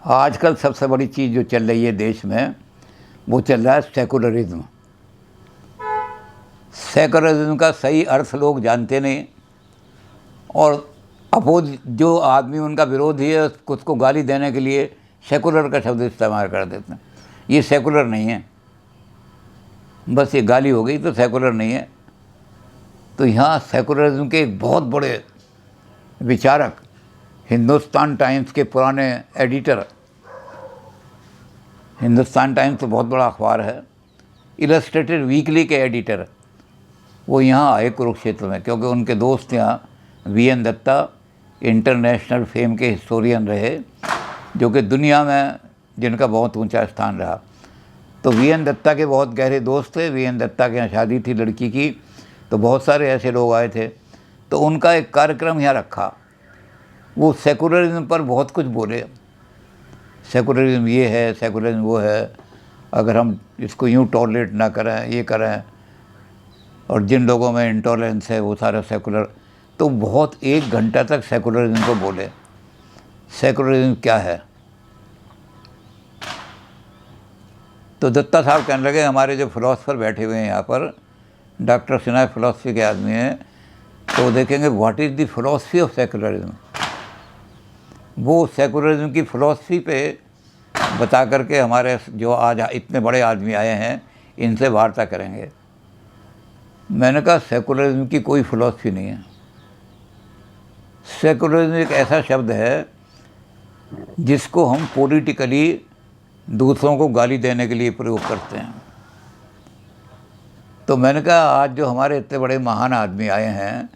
आजकल सबसे बड़ी चीज़ जो चल रही है देश में, वो चल रहा है सेकुलरिज्म। सेकुलरिज्म का सही अर्थ लोग जानते नहीं, और अपोज जो आदमी उनका विरोधी है उसको गाली देने के लिए सेकुलर का शब्द इस्तेमाल कर देते हैं। ये सेकुलर नहीं है, बस ये गाली हो गई तो सेकुलर नहीं है। तो यहाँ सेकुलरिज्म के एक बहुत बड़े विचारक, हिंदुस्तान टाइम्स के पुराने एडिटर, हिंदुस्तान टाइम्स तो बहुत बड़ा अखबार है, इलस्ट्रेटेड वीकली के एडिटर, वो यहाँ आए कुरुक्षेत्र में, क्योंकि उनके दोस्त यहाँ वीएन दत्ता इंटरनेशनल फेम के हिस्टोरियन रहे, जो कि दुनिया में जिनका बहुत ऊंचा स्थान रहा। तो वीएन दत्ता के बहुत गहरे दोस्त थे। वीएन दत्ता के यहाँ शादी थी लड़की की, तो बहुत सारे ऐसे लोग आए थे। तो उनका एक कार्यक्रम यहाँ रखा। वो सेकुलरिज्म पर बहुत कुछ बोले, सेकुलरिज्म ये है, सेकुलरिज्म वो है, अगर हम इसको यूँ टॉलरेट ना करें, ये करें, और जिन लोगों में इंटॉलरेंस है वो सारा सेकुलर। तो बहुत 1 घंटा तक सेकुलरिज्म को बोले। सेकुलरिज्म क्या है? तो दत्ता साहब कहने लगे, हमारे जो फिलोसफर बैठे हुए हैं यहाँ पर, डॉक्टर सिन्हा फिलोसफी के आदमी हैं, तो देखेंगे what is the philosophy of secularism. वो सेकुलरिज्म की फ़िलॉसफी पे बता करके हमारे जो आज इतने बड़े आदमी आए हैं इनसे वार्ता करेंगे। मैंने कहा सेकुलरिज्म की कोई फ़िलॉसफी नहीं है। सेकुलरिज्म एक ऐसा शब्द है जिसको हम पॉलिटिकली दूसरों को गाली देने के लिए प्रयोग करते हैं। तो मैंने कहा आज जो हमारे इतने बड़े महान आदमी आए हैं,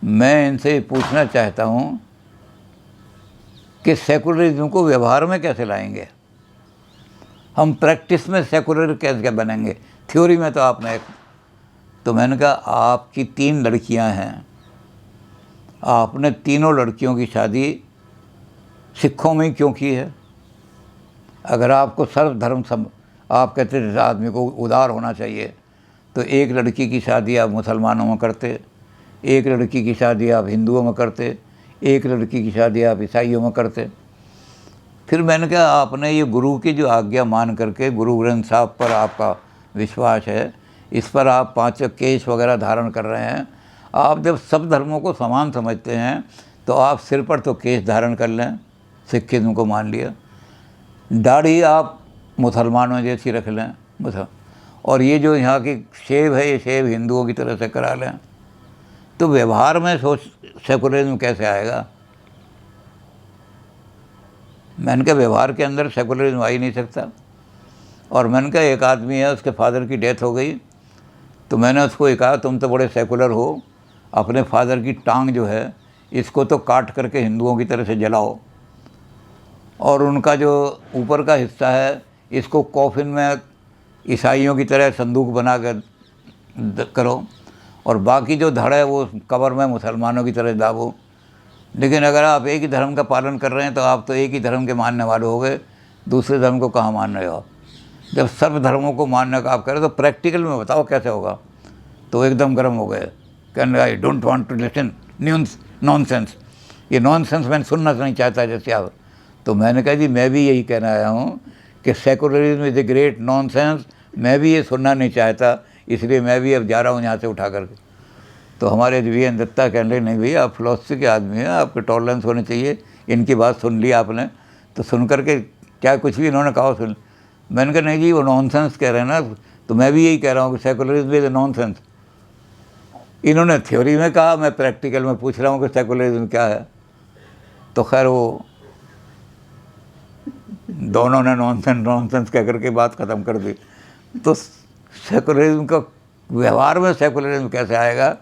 मैं इनसे पूछना चाहता हूँ कि सेकुलरिज्म को व्यवहार में कैसे लाएंगे, हम प्रैक्टिस में सेकुलर कैसे बनेंगे। थ्योरी में तो आपने तो मैंने कहा आपकी 3 लड़कियां हैं, आपने तीनों लड़कियों की शादी सिखों में ही क्यों की है? अगर आपको सर्वधर्म आप कहते थे आदमी को उदार होना चाहिए, तो एक लड़की की शादी आप मुसलमानों में करते, एक लड़की की शादी आप हिंदुओं में करते, एक लड़की की शादी आप ईसाइयों में करते। फिर मैंने कहा आपने ये गुरु की जो आज्ञा मान करके, गुरु ग्रंथ साहब पर आपका विश्वास है, इस पर आप 5 केश वगैरह धारण कर रहे हैं। आप जब सब धर्मों को समान समझते हैं तो आप सिर पर तो केश धारण कर लें, सिखिज्म को मान लिया, दाढ़ी आप मुसलमानों जैसी रख लें, और ये जो यहाँ की शेव है, ये शेव हिंदुओं की तरह से करा लें। तो व्यवहार में सेकुलरिज्म कैसे आएगा? मैंने कहा व्यवहार के अंदर सेकुलरिज्म आ ही नहीं सकता। और मैंने कहा एक आदमी है, उसके फादर की डेथ हो गई, तो मैंने उसको ये कहा तुम तो बड़े सेकुलर हो, अपने फादर की टांग जो है इसको तो काट करके हिंदुओं की तरह से जलाओ, और उनका जो ऊपर का हिस्सा है इसको कॉफिन में ईसाइयों की तरह संदूक बना कर करो, और बाकी जो धड़ है वो कब्र में मुसलमानों की तरह दाबो। लेकिन अगर आप एक ही धर्म का पालन कर रहे हैं तो आप तो एक ही धर्म के मानने वाले हो गए, दूसरे धर्म को कहाँ मान रहे हो आप? जब सर्व धर्मों को मानने का आप करें तो प्रैक्टिकल में बताओ कैसे होगा। तो एकदम गर्म हो गए, कहने I don't want to listen nonsense, ये नॉनसेंस मैं सुनना नहीं चाहता जैसे आप। तो मैंने कहा जी मैं भी यही कहना आया हूँ कि secularism is a great nonsense, मैं भी ये सुनना नहीं चाहता, इसलिए मैं भी अब जा रहा हूँ यहाँ से उठा करके। तो हमारे वीएन दत्ता कहने लगे नहीं भैया आप फिलॉसफी के आदमी हैं, आपके टॉलरेंस होनी चाहिए, इनकी बात सुन ली आपने। तो सुन करके क्या कुछ भी इन्होंने कहा सुन। मैंने कहा नहीं जी वो नॉनसेंस कह रहे हैं ना, तो मैं भी यही कह रहा हूँ कि सेकुलरिज्म इज़ नॉनसेंस। इन्होंने थ्योरी में कहा, मैं प्रैक्टिकल में पूछ रहा हूँ कि सेकुलरिज्म क्या है। तो खैर वो दोनों ने नॉनसेंस कह करके बात ख़त्म कर दी। तो सेकुलरिज्म का व्यवहार में सेकुलरिज्म कैसे आएगा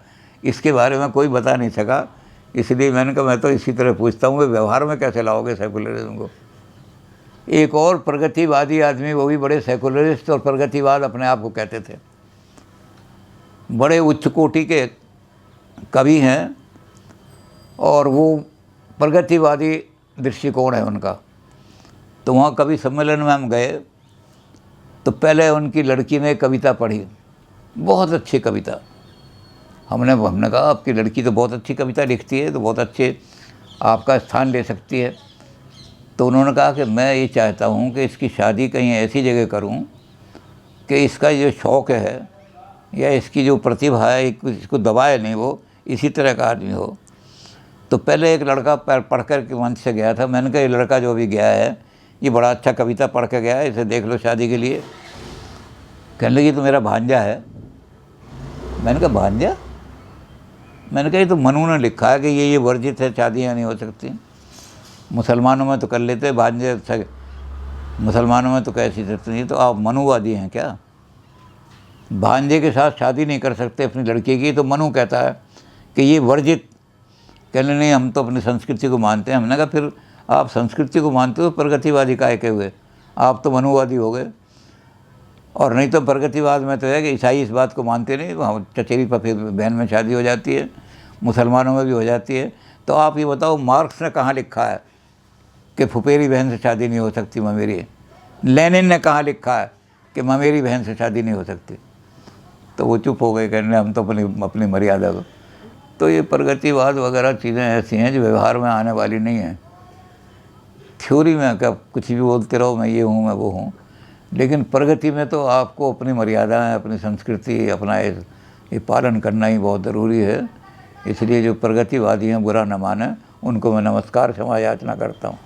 इसके बारे में कोई बता नहीं सका। इसलिए मैंने कहा मैं तो इसी तरह पूछता हूँ कि व्यवहार में कैसे लाओगे सेकुलरिज्म को। एक और प्रगतिवादी आदमी, वो भी बड़े सेकुलरिस्ट और प्रगतिवाद अपने आप को कहते थे, बड़े उच्च कोटि के कवि हैं, और वो प्रगतिवादी दृष्टिकोण है उनका। तो वहाँ कवि सम्मेलन में हम गए, तो उनकी लड़की ने कविता पढ़ी, बहुत अच्छी कविता। हमने कहा आपकी लड़की तो बहुत अच्छी कविता लिखती है, तो बहुत अच्छे आपका स्थान ले सकती है। तो उन्होंने कहा कि मैं ये चाहता हूँ कि इसकी शादी कहीं ऐसी जगह करूँ कि इसका जो शौक़ है या इसकी जो प्रतिभा है इसको दबाए नहीं, वो इसी तरह का आदमी हो। तो पहले एक लड़का पढ़ कर के मंच से गया था। मैंने कहा ये लड़का जो अभी गया है ये बड़ा अच्छा कविता पढ़ के गया है, इसे देख लो शादी के लिए। कहने लगी तो मेरा भांजा है। मैंने कहा भांजा? मैंने कहा ये तो मनु ने लिखा है कि ये वर्जित है, शादियाँ नहीं हो सकती। मुसलमानों में तो कर लेते भांजे, मुसलमानों में तो कैसी सकती नहीं। तो आप मनुवादी हैं क्या? भांजे के साथ शादी नहीं कर सकते अपनी लड़की की, तो मनु कहता है कि ये वर्जित। कहने नहीं, हम तो अपनी संस्कृति को मानते हैं। हमने कहा फिर आप संस्कृति को मानते हो, प्रगतिवादी काहे के हुए? आप तो मनुवादी हो गए। और नहीं तो प्रगतिवाद में तो है कि ईसाई इस बात को मानते नहीं, वहाँ चचेरी पफेरी बहन में शादी हो जाती है, मुसलमानों में भी हो जाती है। तो आप ये बताओ मार्क्स ने कहाँ लिखा है कि फुफेरी बहन से शादी नहीं हो सकती ममेरी? लेनिन ने कहाँ लिखा है कि ममेरी बहन से शादी नहीं हो सकती? तो वो चुप हो गए, कहने हम तो अपनी मर्यादा को। तो ये प्रगतिवाद वगैरह चीज़ें ऐसी हैं जो व्यवहार में आने वाली नहीं हैं। थ्योरी में क्या कुछ भी बोलते रहो, मैं ये हूँ, मैं वो हूँ, लेकिन प्रगति में तो आपको अपनी मर्यादाएं, अपनी संस्कृति, अपना ये पालन करना ही बहुत ज़रूरी है। इसलिए जो प्रगतिवादी हैं बुरा न माने, उनको मैं नमस्कार क्षमा याचना करता हूँ।